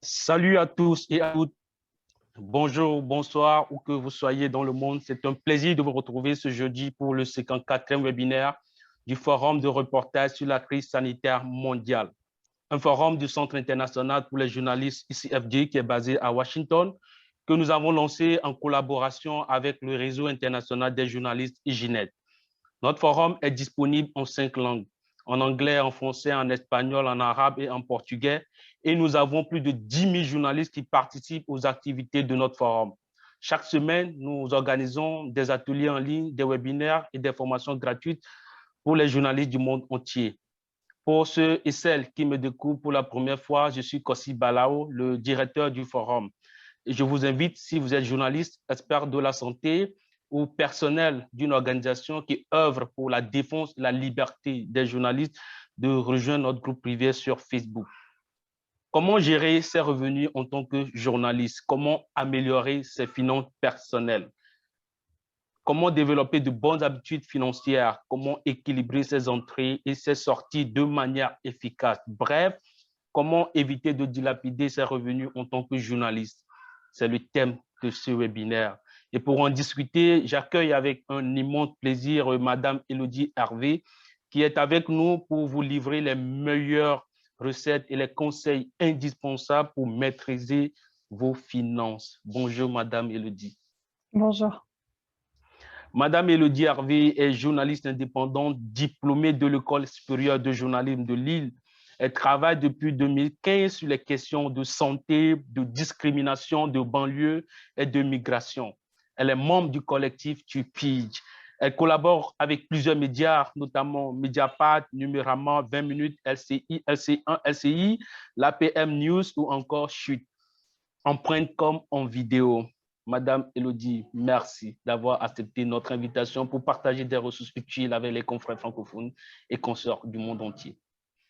Salut à tous et à toutes. Bonjour, bonsoir, où que vous soyez dans le monde. C'est un plaisir de vous retrouver ce jeudi pour le 54e webinaire du Forum de reportage sur la crise sanitaire mondiale. Un forum du Centre international pour les journalistes ICFJ qui est basé à Washington, que nous avons lancé en collaboration avec le réseau international des journalistes IGNET. Notre forum est disponible en 5 langues, en anglais, en français, en espagnol, en arabe et en portugais. Et nous avons plus de 10 000 journalistes qui participent aux activités de notre forum. Chaque semaine, nous organisons des ateliers en ligne, des webinaires et des formations gratuites pour les journalistes du monde entier. Pour ceux et celles qui me découvrent pour la première fois, je suis Kossi Balao, le directeur du forum. Et je vous invite, si vous êtes journaliste, expert de la santé ou personnel d'une organisation qui œuvre pour la défense et la liberté des journalistes, de rejoindre notre groupe privé sur Facebook. Comment gérer ses revenus en tant que journaliste? Comment améliorer ses finances personnelles? Comment développer de bonnes habitudes financières? Comment équilibrer ses entrées et ses sorties de manière efficace? Bref, comment éviter de dilapider ses revenus en tant que journaliste? C'est le thème de ce webinaire. Et pour en discuter, j'accueille avec un immense plaisir Madame Élodie Hervé, qui est avec nous pour vous livrer les meilleures recettes et les conseils indispensables pour maîtriser vos finances. Bonjour Madame Élodie. Bonjour. Madame Élodie Hervé est journaliste indépendante, diplômée de l'École supérieure de journalisme de Lille. Elle travaille depuis 2015 sur les questions de santé, de discrimination, de banlieue et de migration. Elle est membre du collectif TUPIGE. Elle collabore avec plusieurs médias, notamment Mediapart, Numérama, 20 minutes, LCI, LC1, LCI, l'APM News ou encore Chute, en print comme en vidéo. Madame Élodie, merci d'avoir accepté notre invitation pour partager des ressources utiles avec les confrères francophones et consorts du monde entier.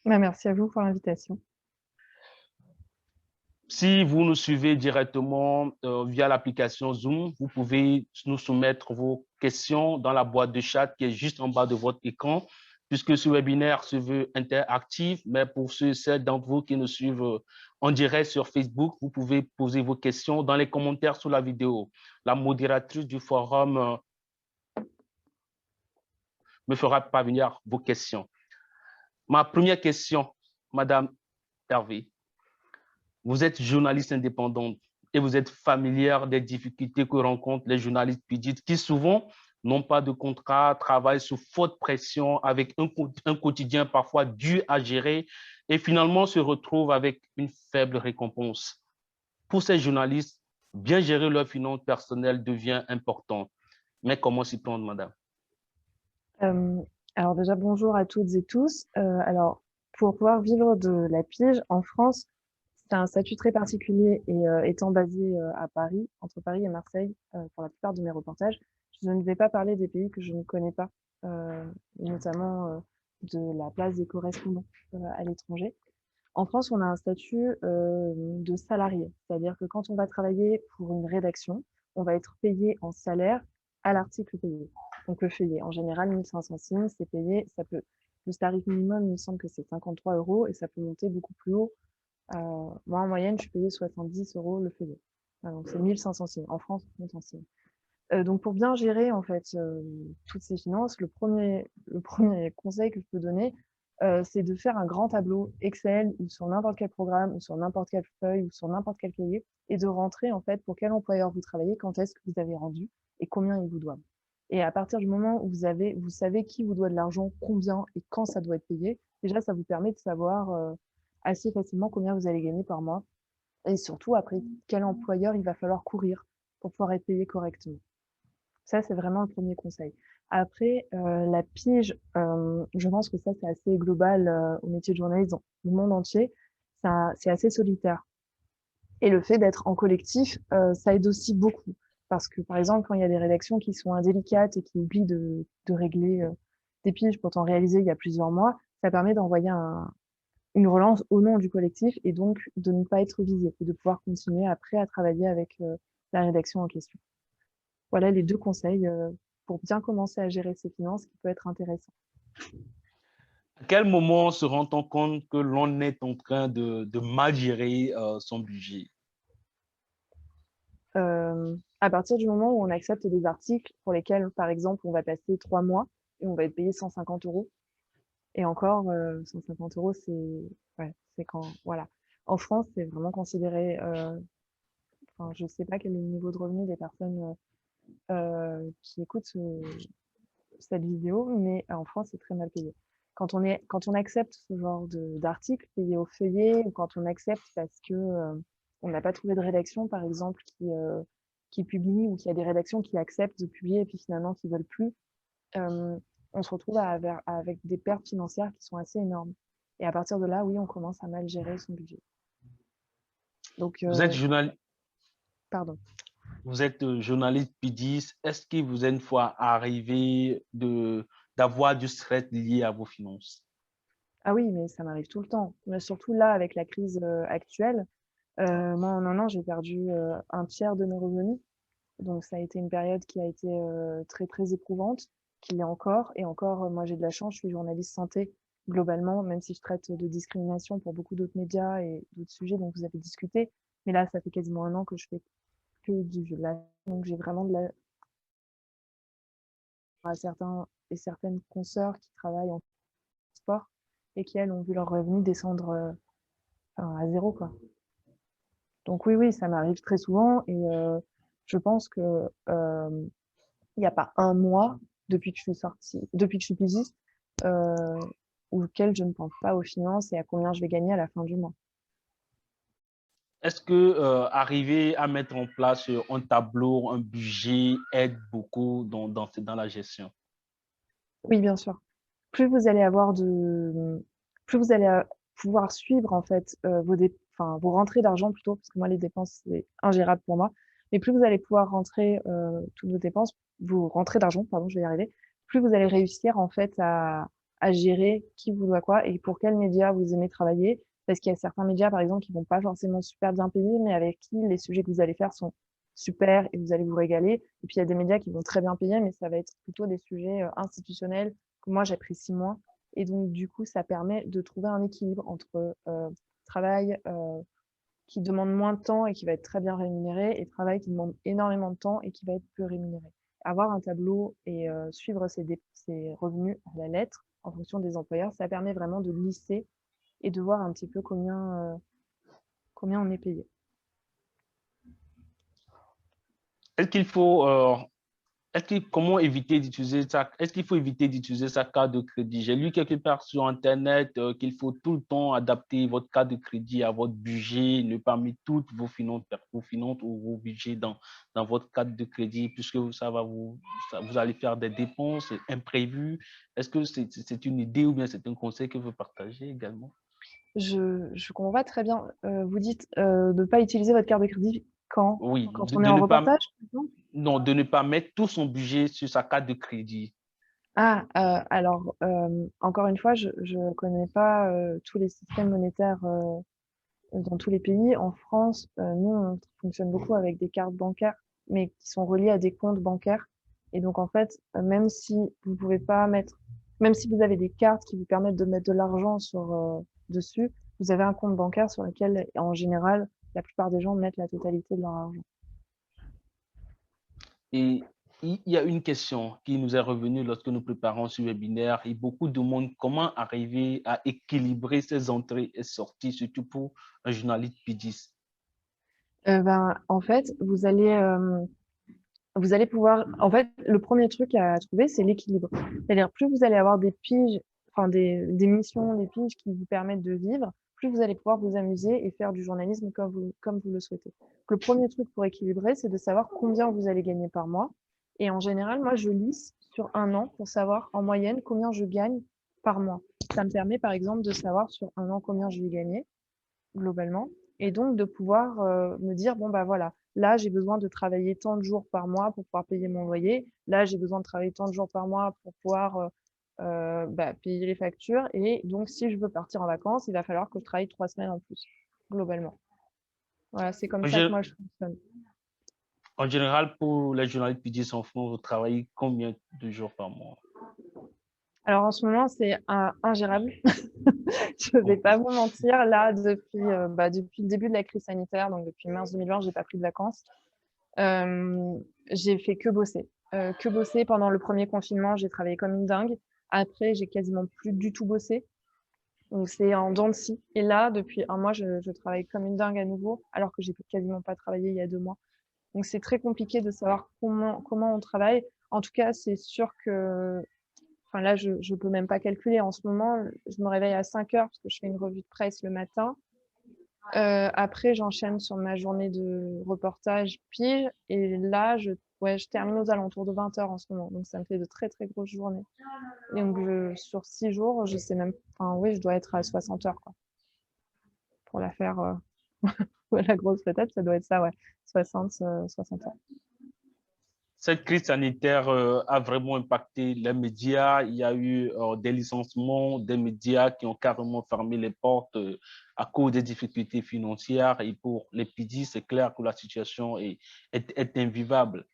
Merci à vous pour l'invitation. Si vous nous suivez directement via l'application Zoom, vous pouvez nous soumettre vos questions dans la boîte de chat qui est juste en bas de votre écran, puisque ce webinaire se veut interactif, mais pour ceux et celles d'entre vous qui nous suivent en direct sur Facebook, vous pouvez poser vos questions dans les commentaires sous la vidéo. La modératrice du forum me fera parvenir vos questions. Ma première question, Madame Hervé. Vous êtes journaliste indépendante et vous êtes familière des difficultés que rencontrent les journalistes pidistes qui souvent n'ont pas de contrat, travaillent sous forte pression avec un quotidien parfois dur à gérer et finalement se retrouvent avec une faible récompense. Pour ces journalistes, bien gérer leurs finances personnelles devient important. Mais comment s'y prendre, madame? Alors déjà, bonjour à toutes et tous. Alors, pour pouvoir vivre de la pige en France, c'est un statut très particulier et étant basé à Paris, entre Paris et Marseille, pour la plupart de mes reportages, je ne vais pas parler des pays que je ne connais pas, notamment de la place des correspondants à l'étranger. En France, on a un statut de salarié, c'est-à-dire que quand on va travailler pour une rédaction, on va être payé en salaire à l'article payé. Donc le feuillet, en général, 1500 signes, c'est payé, ça peut, le tarif minimum, il me semble que c'est 53 € et ça peut monter beaucoup plus haut. Moi, en moyenne, je suis payée 70 € le feuillet. Donc c'est 1500 signes. En France, 1500 signes. Donc pour bien gérer en fait toutes ces finances, le premier conseil que je peux donner, c'est de faire un grand tableau Excel ou sur n'importe quel programme ou sur n'importe quelle feuille ou sur n'importe quel cahier et de rentrer en fait pour quel employeur vous travaillez, quand est-ce que vous avez rendu et combien il vous doit. Et à partir du moment où vous savez qui vous doit de l'argent, combien et quand ça doit être payé, déjà ça vous permet de savoir assez facilement combien vous allez gagner par mois et surtout après quel employeur il va falloir courir pour pouvoir être payé correctement. Ça, c'est vraiment le premier conseil. Après, la pige, je pense que ça, c'est assez global au métier de journaliste dans le monde entier. C'est assez solitaire. Et le fait d'être en collectif, ça aide aussi beaucoup. Parce que, par exemple, quand il y a des rédactions qui sont indélicates et qui oublient de régler des piges pourtant réalisées il y a plusieurs mois, ça permet d'envoyer une relance au nom du collectif et donc de ne pas être visé et de pouvoir continuer après à travailler avec la rédaction en question. Voilà les 2 conseils pour bien commencer à gérer ses finances qui peut être intéressant. À quel moment se rend-on compte que l'on est en train de mal gérer son budget? À partir du moment où on accepte des articles pour lesquels, par exemple, on va passer 3 mois et on va être payé 150 euros. Et encore, 150 euros, ouais, c'est quand, voilà. En France, c'est vraiment considéré, enfin, je sais pas quel est le niveau de revenu des personnes qui écoutent cette vidéo, mais en France, c'est très mal payé. Quand on accepte ce genre d'article payé au feuillet, ou quand on accepte parce que on n'a pas trouvé de rédaction, par exemple, qui publie, ou qu'il y a des rédactions qui acceptent de publier et puis finalement qui veulent plus, euh, on se retrouve avec des pertes financières qui sont assez énormes. Et à partir de là, oui, on commence à mal gérer son budget. Donc, Vous êtes, journal, pardon. vous êtes journaliste PIDIS. Est-ce qu'il vous est une fois arrivé d'avoir du stress lié à vos finances? Ah oui, mais ça m'arrive tout le temps. Mais surtout là, avec la crise actuelle, moi, en un an, j'ai perdu un tiers de mes revenus. Donc, ça a été une période qui a été très, très éprouvante, qui l'est encore. Et encore, moi, j'ai de la chance, je suis journaliste santé globalement, même si je traite de discrimination pour beaucoup d'autres médias et d'autres sujets dont vous avez discuté. Mais là, ça fait quasiment un an que je fais que du jeu. Là, donc, j'ai vraiment de la à certains et certaines consoeurs qui travaillent en sport et qui, elles, ont vu leurs revenus descendre enfin, à zéro, quoi. Donc oui, oui, ça m'arrive très souvent et je pense que il n'y a pas un mois depuis que je suis sortie, depuis que je suis pigiste, auquel je ne pense pas aux finances et à combien je vais gagner à la fin du mois. Est-ce que arriver à mettre en place un tableau, un budget aide beaucoup dans la gestion? Oui, bien sûr. Plus vous allez avoir de, plus vous allez pouvoir suivre en fait enfin, vos rentrées d'argent plutôt, parce que moi les dépenses c'est ingérable pour moi. Mais plus vous allez pouvoir rentrer toutes vos dépenses, vos rentrées d'argent, pardon, je vais y arriver. Plus vous allez réussir en fait à gérer qui vous doit quoi et pour quels médias vous aimez travailler. Parce qu'il y a certains médias, par exemple, qui vont pas forcément super bien payer, mais avec qui les sujets que vous allez faire sont super et vous allez vous régaler. Et puis il y a des médias qui vont très bien payer, mais ça va être plutôt des sujets institutionnels que moi j'apprécie moins. Et donc du coup, ça permet de trouver un équilibre entre travail qui demande moins de temps et qui va être très bien rémunéré et travail qui demande énormément de temps et qui va être peu rémunéré. Avoir un tableau et suivre ses revenus à la lettre en fonction des employeurs, ça permet vraiment de lisser et de voir un petit peu combien on est payé. Est-ce qu'il faut comment éviter d'utiliser ça? Est-ce qu'il faut éviter d'utiliser sa carte de crédit? J'ai lu quelque part sur Internet qu'il faut tout le temps adapter votre carte de crédit à votre budget, ne pas mettre toutes vos finances ou vos budgets dans votre carte de crédit, puisque vous allez faire des dépenses imprévues. Est-ce que c'est une idée ou bien c'est un conseil que vous partagez également? Je comprends pas très bien. Vous dites de ne pas utiliser votre carte de crédit quand? Oui, Quand on est en reportage, par exemple? non, de ne pas mettre tout son budget sur sa carte de crédit. Ah, alors, encore une fois, je connais pas tous les systèmes monétaires dans tous les pays. En France, nous, on fonctionne beaucoup avec des cartes bancaires, mais qui sont reliées à des comptes bancaires. Et donc, en fait, même si vous pouvez pas mettre, même si vous avez des cartes qui vous permettent de mettre de l'argent dessus, vous avez un compte bancaire sur lequel, en général, la plupart des gens mettent la totalité de leur argent. Et il y a une question qui nous est revenue lorsque nous préparons ce webinaire et beaucoup demandent comment arriver à équilibrer ces entrées et sorties, surtout pour un journaliste PIDIS. Ben, en fait, vous allez pouvoir, en fait, le premier truc à trouver, c'est l'équilibre. C'est-à-dire, plus vous allez avoir des piges, enfin, des missions, des piges qui vous permettent de vivre, plus vous allez pouvoir vous amuser et faire du journalisme comme vous le souhaitez. Donc, le premier truc pour équilibrer, c'est de savoir combien vous allez gagner par mois. Et en général, moi, je lisse sur un an pour savoir en moyenne combien je gagne par mois. Ça me permet, par exemple, de savoir sur un an combien je vais gagner globalement. Et donc de pouvoir me dire, bon, bah voilà, là, j'ai besoin de travailler tant de jours par mois pour pouvoir payer mon loyer. Là, j'ai besoin de travailler tant de jours par mois pour pouvoir bah, payer les factures. Et donc, si je veux partir en vacances, il va falloir que je travaille 3 semaines en plus, globalement. Voilà, c'est comme En, ça que gé- moi, je fonctionne. en général, pour les journalistes PIDIS en France, vous travaillez combien de jours par mois? Alors en ce moment, c'est ingérable. Je vais pas vous mentir. Là, depuis le début de la crise sanitaire, donc depuis mars 2020, j'ai pas pris de vacances. J'ai fait que bosser. Que bosser pendant le premier confinement, j'ai travaillé comme une dingue. Après, j'ai quasiment plus du tout bossé. Donc c'est en dents de scie. Et là, depuis un mois, je travaille comme une dingue à nouveau, alors que j'ai quasiment pas travaillé il y a 2 mois. Donc c'est très compliqué de savoir comment on travaille. En tout cas, c'est sûr que, enfin là, je peux même pas calculer. En ce moment, je me réveille à 5 heures parce que je fais une revue de presse le matin. Après, j'enchaîne sur ma journée de reportage pige. Et là, je termine aux alentours de 20 heures en ce moment. Donc ça me fait de très très grosses journées. Et donc sur 6 jours, je sais même, enfin oui, je dois être à 60 heures quoi, pour la faire. La grosse peut-être, ça doit être ça, ouais, 60 heures. Cette crise sanitaire a vraiment impacté les médias. Il y a eu des licenciements, des médias qui ont carrément fermé les portes à cause des difficultés financières. Et pour les PIDI, c'est clair que la situation est invivable.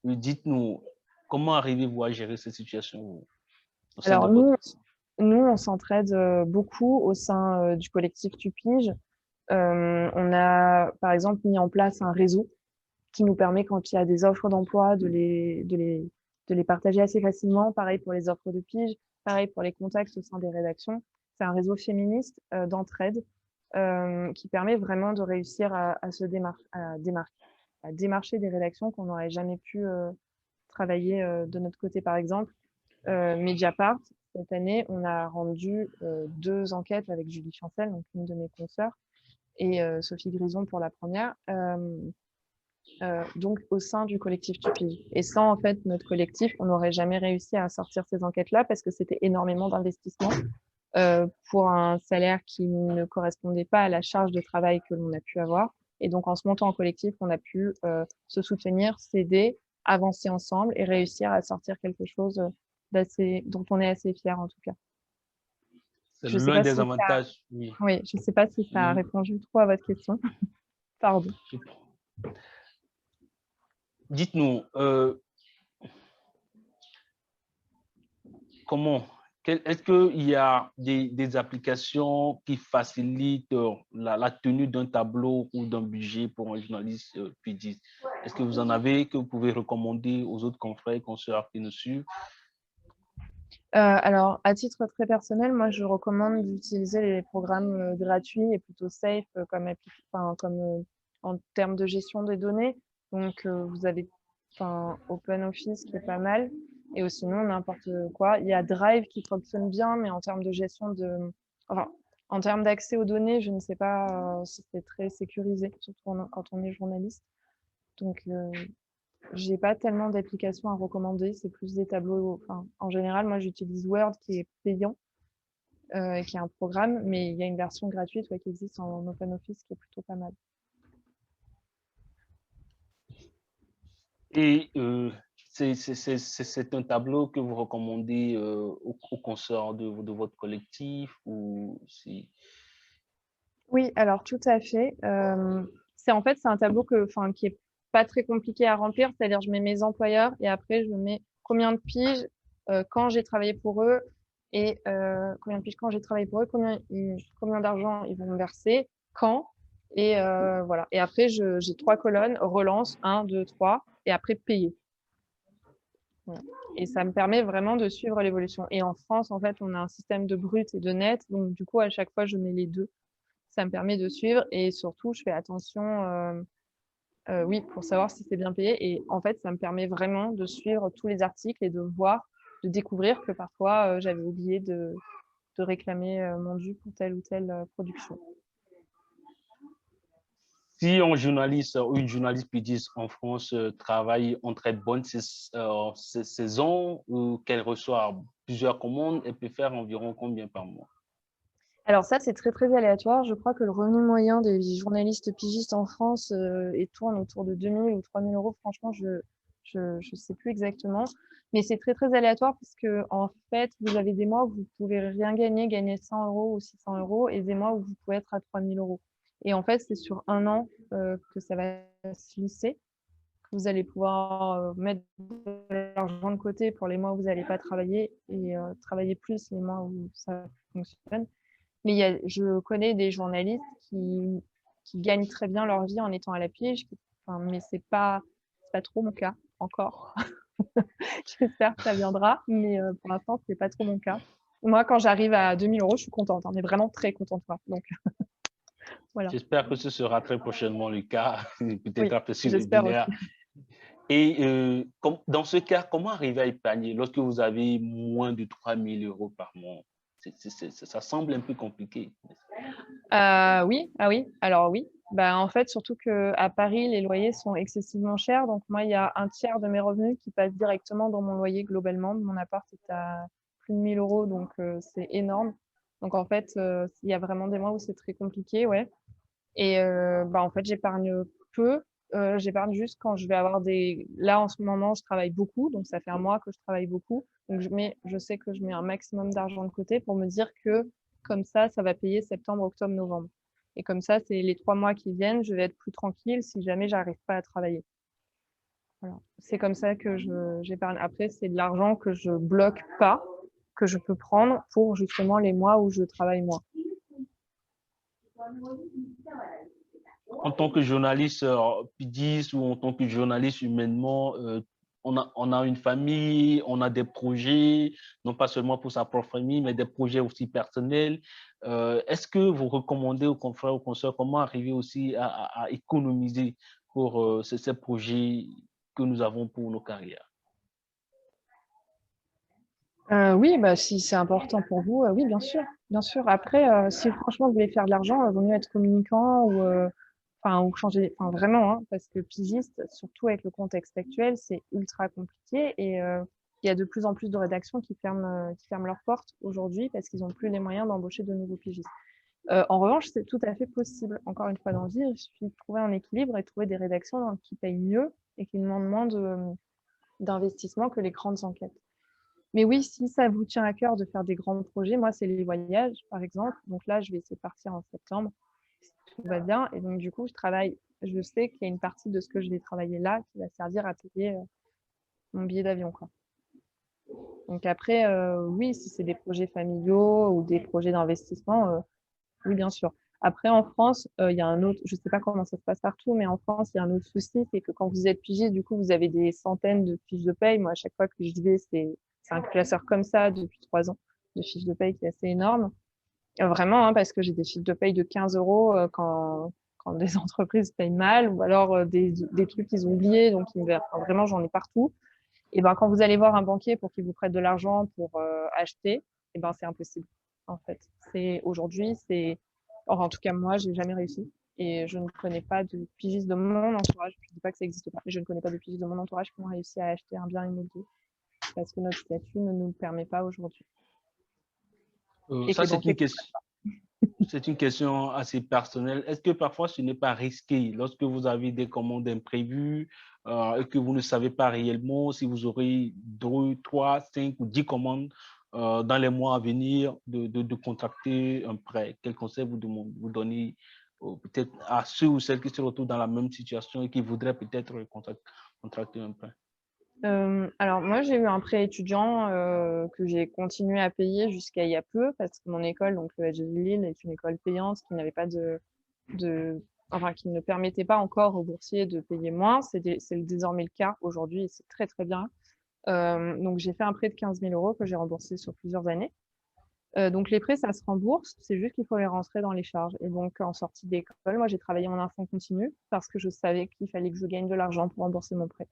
Dites-nous, comment arrivez-vous à gérer cette situation au sein de Alors votre... nous, on s'entraide beaucoup au sein du collectif Tupige. On a, par exemple, mis en place un réseau qui nous permet, quand il y a des offres d'emploi, de les partager assez facilement. Pareil pour les offres de pige, pareil pour les contacts au sein des rédactions. C'est un réseau féministe d'entraide qui permet vraiment de réussir à démarcher des rédactions qu'on n'aurait jamais pu travailler de notre côté, par exemple. Mediapart, cette année, on a rendu 2 enquêtes avec Julie Chancel, donc une de mes consoeurs, et Sophie Grison pour la première, donc au sein du collectif Tupige. Et sans en fait notre collectif, on n'aurait jamais réussi à sortir ces enquêtes-là parce que c'était énormément d'investissement pour un salaire qui ne correspondait pas à la charge de travail que l'on a pu avoir. Et donc en se montant en collectif, on a pu se soutenir, s'aider, avancer ensemble et réussir à sortir quelque chose dont on est assez fier en tout cas. C'est Je sais l'un pas des si ça, avantages, oui. oui, je sais pas si ça a répondu trop à votre question. Pardon. Dites-nous, comment, est-ce qu'il y a des applications qui facilitent la tenue d'un tableau ou d'un budget pour un journaliste PIDiste? Est-ce que vous en avez que vous pouvez recommander aux autres confrères et consoeurs qui nous suivent? Alors, à titre très personnel, moi, je recommande d'utiliser les programmes gratuits et plutôt safe en termes de gestion des données. Donc, vous avez OpenOffice qui est pas mal, et sinon n'importe quoi. Il y a Drive qui fonctionne bien, mais en termes de enfin, en termes d'accès aux données, je ne sais pas si c'est très sécurisé, surtout quand on est journaliste. Donc, j'ai pas tellement d'applications à recommander, c'est plus des tableaux. Enfin, en général, moi, j'utilise Word qui est payant, et qui est un programme, mais il y a une version gratuite qui existe en OpenOffice qui est plutôt pas mal. Et c'est un tableau que vous recommandez aux consoeurs de votre collectif ou si... Oui, alors tout à fait. C'est un tableau qui est pas très compliqué à remplir, c'est-à-dire je mets mes employeurs et après je mets combien de piges quand j'ai travaillé pour eux et combien de piges quand j'ai travaillé pour eux, combien d'argent ils vont me verser, quand et voilà. Et après j'ai 3 colonnes, relance, 1, 2, 3 et après payer. Voilà. Et ça me permet vraiment de suivre l'évolution. Et en France, en fait, on a un système de brut et de net, donc du coup à chaque fois je mets les deux. Ça me permet de suivre et surtout, je fais attention, oui, pour savoir si c'est bien payé. Et en fait, ça me permet vraiment de suivre tous les articles et de voir, de découvrir que parfois, j'avais oublié de réclamer mon dû pour telle ou telle production. Si un journaliste ou une journaliste PIDiste en France travaille en très bonne saison ou qu'elle reçoit plusieurs commandes, elle peut faire environ combien par mois? Alors ça, c'est très, très aléatoire. Je crois que le revenu moyen des journalistes pigistes en France tourne autour de 2 000 ou 3 000 euros. Franchement, je sais plus exactement. Mais c'est très, très aléatoire parce que, en fait, vous avez des mois où vous pouvez rien gagner 100 euros ou 600 euros, et des mois où vous pouvez être à 3 000 euros. Et en fait, c'est sur un an que ça va se lisser, que vous allez pouvoir mettre de l'argent de côté pour les mois où vous n'allez pas travailler et travailler plus les mois où ça fonctionne. Mais je connais des journalistes qui gagnent très bien leur vie en étant à la pige, mais c'est pas trop mon cas encore. J'espère que ça viendra, mais pour l'instant, c'est pas trop mon cas. Moi, quand j'arrive à 2000 euros, je suis contente, mais vraiment très contente. Donc, voilà. J'espère que ce sera très prochainement le cas, peut-être Oui, après ce j'espère aussi. webinaire. Et dans ce cas, comment arriver à épargner lorsque vous avez moins de 3 000 euros par mois? Ça semble un peu compliqué. Oui, ah oui, alors oui. Bah, en fait, surtout qu'à Paris, les loyers sont excessivement chers. Donc, moi, il y a un tiers de mes revenus qui passe directement dans mon loyer globalement. Mon appart est à plus de 1000 euros, donc c'est énorme. Donc, en fait, il y a vraiment des mois où c'est très compliqué, ouais. Et bah, en fait, j'épargne peu. J'épargne juste quand je vais avoir des… Là, en ce moment, je travaille beaucoup, donc ça fait un mois que je travaille beaucoup. Donc, je sais que je mets un maximum d'argent de côté pour me dire que comme ça va payer septembre, octobre, novembre. Et comme ça, c'est les 3 mois qui viennent, je vais être plus tranquille si jamais j'arrive pas à travailler. Voilà. C'est comme ça que j'épargne. Après, c'est de l'argent que je bloque pas, que je peux prendre pour justement les mois où je travaille moins. En tant que journaliste pigiste ou en tant que journaliste humainement, on a une famille, on a des projets, non pas seulement pour sa propre famille, mais des projets aussi personnels. Est-ce que vous recommandez aux confrères, aux consoeurs, comment arriver aussi à économiser pour ces projets que nous avons pour nos carrières? Oui, bah, si c'est important pour vous, oui, bien sûr, bien sûr. Après, si franchement vous voulez faire de l'argent, vaut mieux être communicant ou changer, enfin vraiment, hein, parce que pigiste, surtout avec le contexte actuel, c'est ultra compliqué et il y a de plus en plus de rédactions qui ferment leurs portes aujourd'hui parce qu'ils n'ont plus les moyens d'embaucher de nouveaux pigistes. En revanche, c'est tout à fait possible. Encore une fois, dans le vie, il suffit de trouver un équilibre et de trouver des rédactions qui payent mieux et qui demandent moins d'investissement que les grandes enquêtes. Mais oui, si ça vous tient à cœur de faire des grands projets, moi, c'est les voyages, par exemple. Donc là, je vais essayer de partir en septembre, si tout va bien. Et donc, du coup, je sais qu'il y a une partie de ce que je vais travailler là qui va servir à payer mon billet d'avion, quoi. Donc après, oui, si c'est des projets familiaux ou des projets d'investissement, oui, bien sûr. Après, en France, il y a un autre, je sais pas comment ça se passe partout, mais en France, il y a un autre souci, c'est que quand vous êtes pigiste, du coup, vous avez des centaines de fiches de paye. Moi, à chaque fois que je vais, c'est un classeur comme ça depuis 3 ans de fiches de paye qui est assez énorme. Vraiment, hein, parce que j'ai des fiches de paye de 15 euros quand des entreprises payent mal, ou alors des trucs qu'ils ont oubliés, donc enfin, vraiment, j'en ai partout. Et ben, quand vous allez voir un banquier pour qu'il vous prête de l'argent pour acheter, et ben, c'est impossible, en fait. Aujourd'hui, enfin, en tout cas, moi, j'ai jamais réussi. Et je ne connais pas de pigistes de mon entourage. Je ne dis pas que ça n'existe pas, mais je ne connais pas de pigistes de mon entourage qui ont réussi à acheter un bien immobilier parce que notre statut ne nous le permet pas aujourd'hui. Et que Ça, les banquiers comprennent pas. c'est une question assez personnelle. Est-ce que parfois ce n'est pas risqué lorsque vous avez des commandes imprévues et que vous ne savez pas réellement si vous aurez 2, 3, 5 ou 10 commandes dans les mois à venir de contracter un prêt? Quel conseil vous donnez peut-être à ceux ou celles qui se retrouvent dans la même situation et qui voudraient peut-être contracter un prêt? Alors moi, j'ai eu un prêt étudiant que j'ai continué à payer jusqu'à il y a peu parce que mon école, donc le HEJ Lille, est une école payante qui n'avait pas enfin qui ne permettait pas encore aux boursiers de payer moins. C'est désormais le cas aujourd'hui et c'est très très bien. Donc j'ai fait un prêt de 15 000 euros que j'ai remboursé sur plusieurs années. Donc les prêts, ça se rembourse, c'est juste qu'il faut les rentrer dans les charges. Et donc en sortie d'école, moi j'ai travaillé en info continu parce que je savais qu'il fallait que je gagne de l'argent pour rembourser mon prêt.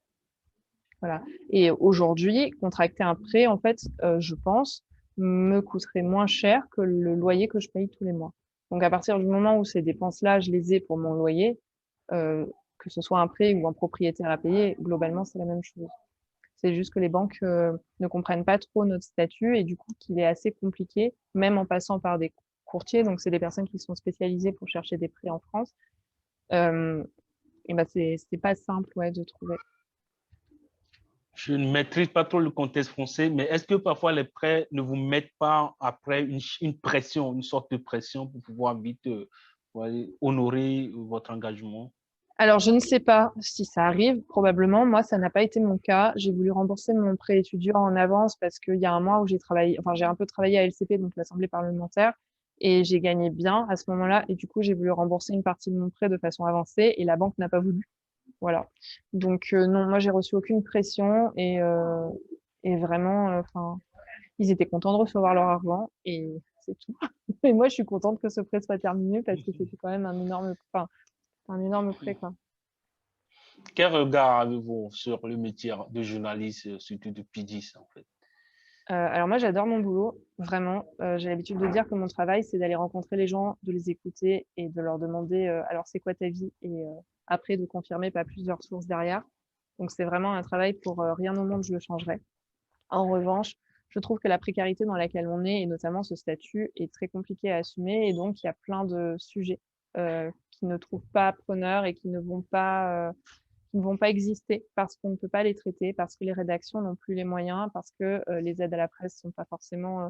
Voilà. Et aujourd'hui, contracter un prêt, en fait, je pense, me coûterait moins cher que le loyer que je paye tous les mois. Donc, à partir du moment où ces dépenses-là, je les ai pour mon loyer, que ce soit un prêt ou un propriétaire à payer, globalement, c'est la même chose. C'est juste que les banques ne comprennent pas trop notre statut et du coup, qu'il est assez compliqué, même en passant par des courtiers. Donc, c'est des personnes qui sont spécialisées pour chercher des prêts en France. Et ben, c'est pas simple, ouais, de trouver. Je ne maîtrise pas trop le contexte français, mais est-ce que parfois les prêts ne vous mettent pas après une pression, une sorte de pression pour pouvoir vite honorer votre engagement? Alors, je ne sais pas si ça arrive, probablement. Moi, ça n'a pas été mon cas. J'ai voulu rembourser mon prêt étudiant en avance parce qu'il y a un mois où j'ai travaillé, enfin, j'ai un peu travaillé à LCP, donc l'Assemblée parlementaire, et j'ai gagné bien à ce moment-là. Et du coup, j'ai voulu rembourser une partie de mon prêt de façon avancée et la banque n'a pas voulu. Voilà. Donc, non, moi, j'ai reçu aucune pression et vraiment, enfin, ils étaient contents de recevoir leur argent et c'est tout. Et moi, je suis contente que ce prêt soit terminé parce que c'était quand même un énorme prêt, quoi. Quel regard avez-vous sur le métier de journaliste, surtout de pigiste, en fait? Alors moi, j'adore mon boulot, vraiment. J'ai l'habitude de dire que mon travail, c'est d'aller rencontrer les gens, de les écouter et de leur demander alors c'est quoi ta vie et après de confirmer pas plusieurs sources derrière. Donc c'est vraiment un travail pour rien au monde je le changerais. En revanche, je trouve que la précarité dans laquelle on est et notamment ce statut est très compliqué à assumer et donc il y a plein de sujets qui ne trouvent pas preneur et qui ne vont pas exister parce qu'on ne peut pas les traiter, parce que les rédactions n'ont plus les moyens, parce que les aides à la presse ne sont pas forcément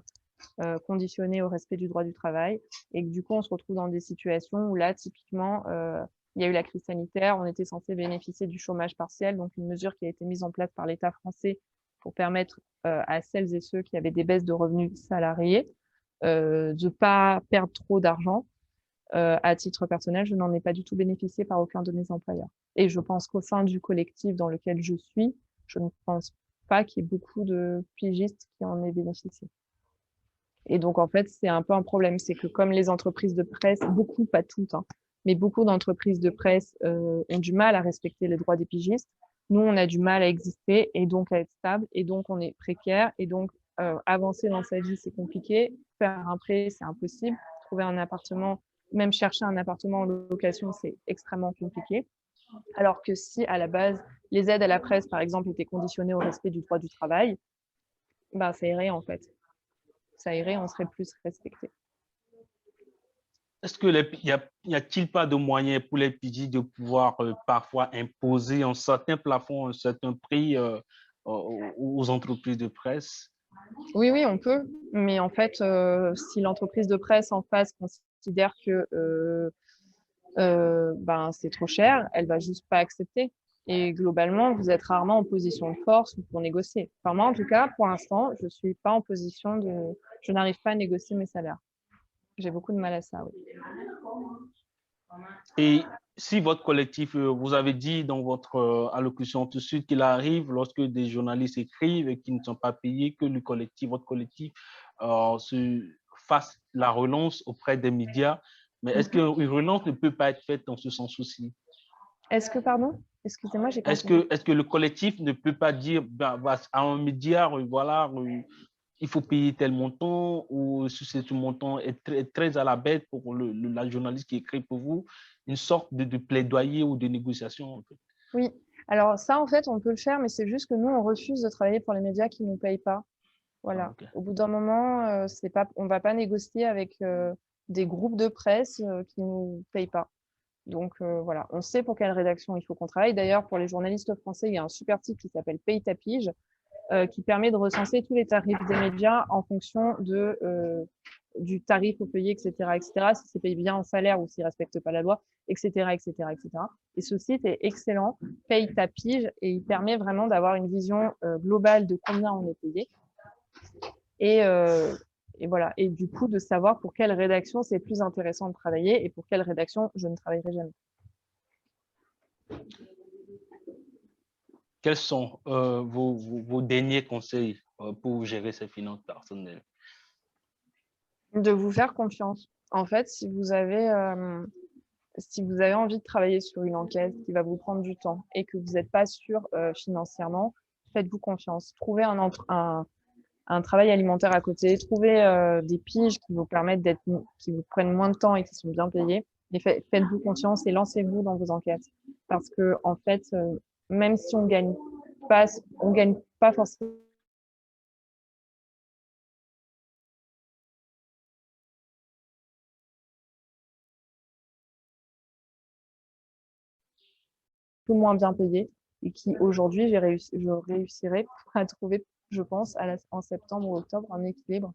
conditionnées au respect du droit du travail. Et que du coup, on se retrouve dans des situations où là, typiquement, il y a eu la crise sanitaire, on était censé bénéficier du chômage partiel, donc une mesure qui a été mise en place par l'État français pour permettre à celles et ceux qui avaient des baisses de revenus salariés de ne pas perdre trop d'argent. À titre personnel, je n'en ai pas du tout bénéficié par aucun de mes employeurs. Et je pense qu'au sein du collectif dans lequel je suis, je ne pense pas qu'il y ait beaucoup de pigistes qui en aient bénéficié. Et donc, en fait, c'est un peu un problème. C'est que comme les entreprises de presse, beaucoup, pas toutes, hein, mais beaucoup d'entreprises de presse ont du mal à respecter les droits des pigistes, nous, on a du mal à exister et donc à être stable. Et donc, on est précaire. Et donc, avancer dans sa vie, c'est compliqué. Faire un prêt, c'est impossible. Trouver un appartement, même chercher un appartement en location, c'est extrêmement compliqué. Alors que si, à la base, les aides à la presse, par exemple, étaient conditionnées au respect du droit du travail, ben, ça irait en fait. Ça irait, on serait plus respecté. Est-ce que y a-t-il pas de moyens pour les pigistes de pouvoir parfois imposer un certain plafond, un certain prix aux entreprises de presse? Oui, oui, on peut. Mais en fait, si l'entreprise de presse en face considère que ben, c'est trop cher, elle va juste pas accepter. Et globalement, vous êtes rarement en position de force pour négocier. Enfin, moi, en tout cas, pour l'instant, je suis pas en position de... Je n'arrive pas à négocier mes salaires. J'ai beaucoup de mal à ça, oui. Et si votre collectif, vous avez dit dans votre allocution tout de suite qu'il arrive lorsque des journalistes écrivent et qui ne sont pas payés, que le collectif, votre collectif, se fasse la relance auprès des médias. Mais est-ce qu'une relance ne peut pas être faite dans ce sens aussi? Est-ce que, pardon? Excusez-moi, j'ai pas entendu. Est-ce que le collectif ne peut pas dire à un média, voilà, il faut payer tel montant ou si ce montant est très à la baisse pour la journaliste qui écrit pour vous, une sorte de plaidoyer ou de négociation en fait. Oui. Alors ça, en fait, on peut le faire, mais c'est juste que nous, on refuse de travailler pour les médias qui ne nous payent pas. Ah, Voilà. ok. Au bout d'un moment, c'est pas, on va pas négocier avec des groupes de presse qui nous payent pas. Donc voilà, on sait pour quelle rédaction il faut qu'on travaille. D'ailleurs, pour les journalistes français, il y a un super site qui s'appelle Paye ta pige, qui permet de recenser tous les tarifs des médias en fonction du tarif au payé, etc., etc., si c'est payé bien en salaire ou s'il ne respecte pas la loi, etc., etc., etc. Et ce site est excellent, Paye ta pige, et il permet vraiment d'avoir une vision globale de combien on est payé. Et, euh, et voilà. Et du coup, de savoir pour quelle rédaction c'est plus intéressant de travailler et pour quelle rédaction je ne travaillerai jamais. Quels sont vos derniers conseils pour gérer ses finances personnelles? De vous faire confiance. En fait, si vous avez envie de travailler sur une enquête qui va vous prendre du temps et que vous n'êtes pas sûr financièrement, faites-vous confiance. Trouvez un travail alimentaire à côté, trouvez des piges qui vous permettent qui vous prennent moins de temps et qui sont bien payés. Et faites-vous confiance et lancez-vous dans vos enquêtes. Parce que, en fait, même si on gagne pas forcément peu moins bien payés et qui aujourd'hui, je réussirai à trouver, je pense, en septembre ou octobre, un équilibre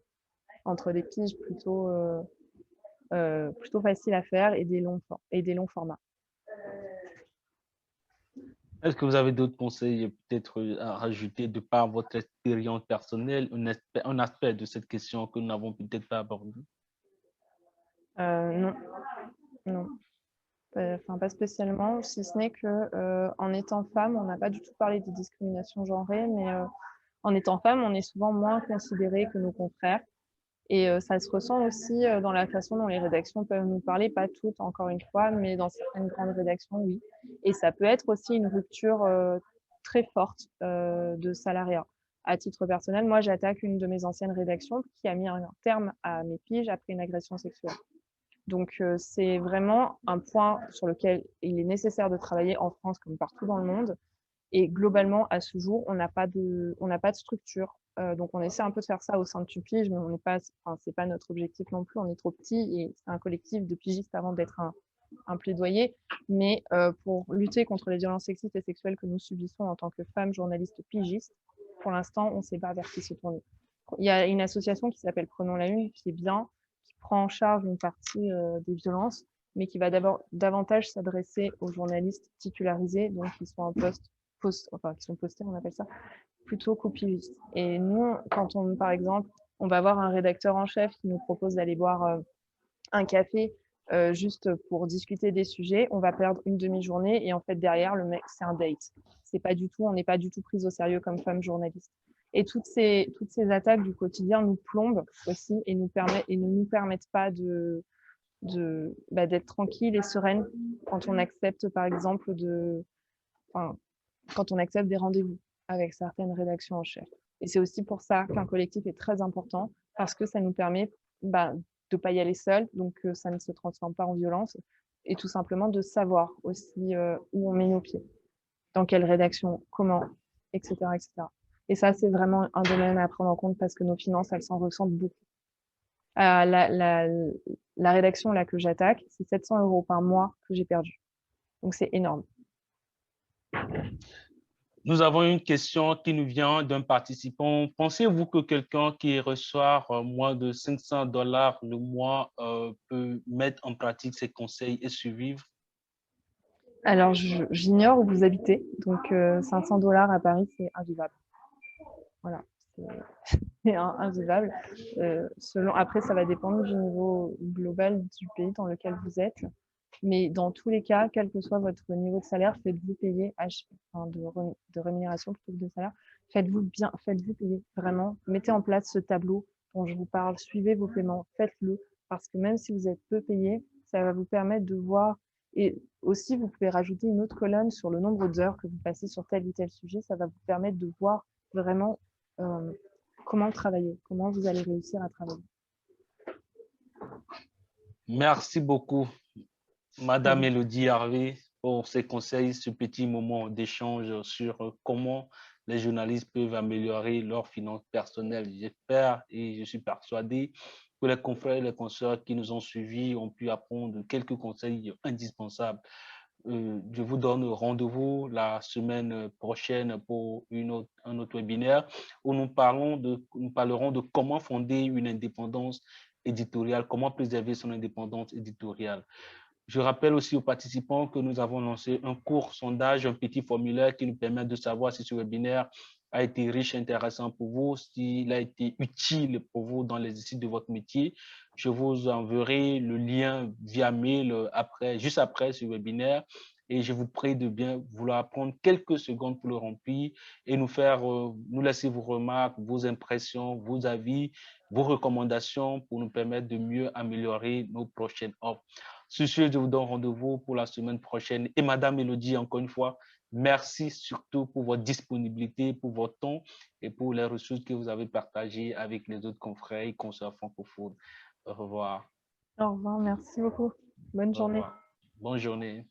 entre des piges plutôt faciles à faire et des longs formats. Est-ce que vous avez d'autres conseils peut-être à rajouter de par votre expérience personnelle, un aspect de cette question que nous n'avons peut-être pas abordé? Non, non. Enfin, pas spécialement, si ce n'est que en étant femme, on n'a pas du tout parlé des discriminations genrées, mais en étant femme, on est souvent moins considéré que nos confrères. Et ça se ressent aussi dans la façon dont les rédactions peuvent nous parler, pas toutes encore une fois, mais dans certaines grandes rédactions, oui. Et ça peut être aussi une rupture très forte de salariat. À titre personnel, moi, j'attaque une de mes anciennes rédactions qui a mis un terme à mes piges après une agression sexuelle. Donc, c'est vraiment un point sur lequel il est nécessaire de travailler en France comme partout dans le monde. Et globalement, à ce jour, on n'a pas de structure. Donc, on essaie un peu de faire ça au sein de Tupige, mais on n'est pas, enfin, c'est pas notre objectif non plus. On est trop petit et c'est un collectif de pigistes avant d'être un plaidoyer. Mais pour lutter contre les violences sexistes et sexuelles que nous subissons en tant que femmes journalistes pigistes, pour l'instant, on ne sait pas vers qui se tourner. Il y a une association qui s'appelle Prenons la Une, qui est bien, qui prend en charge une partie des violences, mais qui va d'abord davantage s'adresser aux journalistes titularisés, donc qui sont en enfin, qui sont postés, on appelle ça, plutôt copilistes. Et nous, quand on, par exemple, on va avoir un rédacteur en chef qui nous propose d'aller boire un café juste pour discuter des sujets, on va perdre une demi-journée et en fait derrière le mec c'est un date. C'est pas du tout, on n'est pas du tout prise au sérieux comme femme journaliste. Et toutes ces attaques du quotidien nous plombent aussi et ne nous permettent pas d'être tranquille et sereine quand on accepte par exemple enfin, quand on accepte des rendez-vous avec certaines rédactions en chef. Et c'est aussi pour ça qu'un collectif est très important, parce que ça nous permet de ne pas y aller seul, donc ça ne se transforme pas en violence, et tout simplement de savoir aussi où on met nos pieds, dans quelle rédaction, comment, etc. etc. Et ça, c'est vraiment un domaine à prendre en compte parce que nos finances, elles s'en ressentent beaucoup. La rédaction là que j'attaque, c'est 700 € par mois que j'ai perdu. Donc c'est énorme. Nous avons une question qui nous vient d'un participant. Pensez-vous que quelqu'un qui reçoit moins de 500 $ le mois peut mettre en pratique ces conseils et survivre? Alors, j'ignore où vous habitez. Donc, 500 $ à Paris, c'est invivable. Voilà, c'est invivable. Après, ça va dépendre du niveau global du pays dans lequel vous êtes. Mais dans tous les cas, quel que soit votre niveau de salaire, faites-vous payer, enfin, de rémunération plutôt que de salaire, faites-vous payer vraiment. Mettez en place ce tableau dont je vous parle, suivez vos paiements, faites-le, parce que même si vous êtes peu payé, ça va vous permettre de voir. Et aussi, vous pouvez rajouter une autre colonne sur le nombre d'heures que vous passez sur tel ou tel sujet. Ça va vous permettre de voir vraiment comment travailler, comment vous allez réussir à travailler. Merci beaucoup, Madame Oui. Élodie Harvey, pour ces conseils, ce petit moment d'échange sur comment les journalistes peuvent améliorer leurs finances personnelles. J'espère et je suis persuadé que les confrères et les consoeurs qui nous ont suivis ont pu apprendre quelques conseils indispensables. Je vous donne rendez-vous la semaine prochaine pour un autre webinaire où nous parlerons de comment fonder une indépendance éditoriale, comment préserver son indépendance éditoriale. Je rappelle aussi aux participants que nous avons lancé un court sondage, un petit formulaire qui nous permet de savoir si ce webinaire a été riche et intéressant pour vous, s'il a été utile pour vous dans l'exercice de votre métier. Je vous enverrai le lien via mail juste après ce webinaire et je vous prie de bien vouloir prendre quelques secondes pour le remplir et nous laisser vos remarques, vos impressions, vos avis, vos recommandations pour nous permettre de mieux améliorer nos prochaines offres. Sur ce, je vous donne rendez-vous pour la semaine prochaine. Et Madame Élodie, encore une fois, merci surtout pour votre disponibilité, pour votre temps et pour les ressources que vous avez partagées avec les autres confrères et consoeurs francophones. Au revoir. Au revoir, merci beaucoup. Bonne Au journée. revoir. Bonne journée.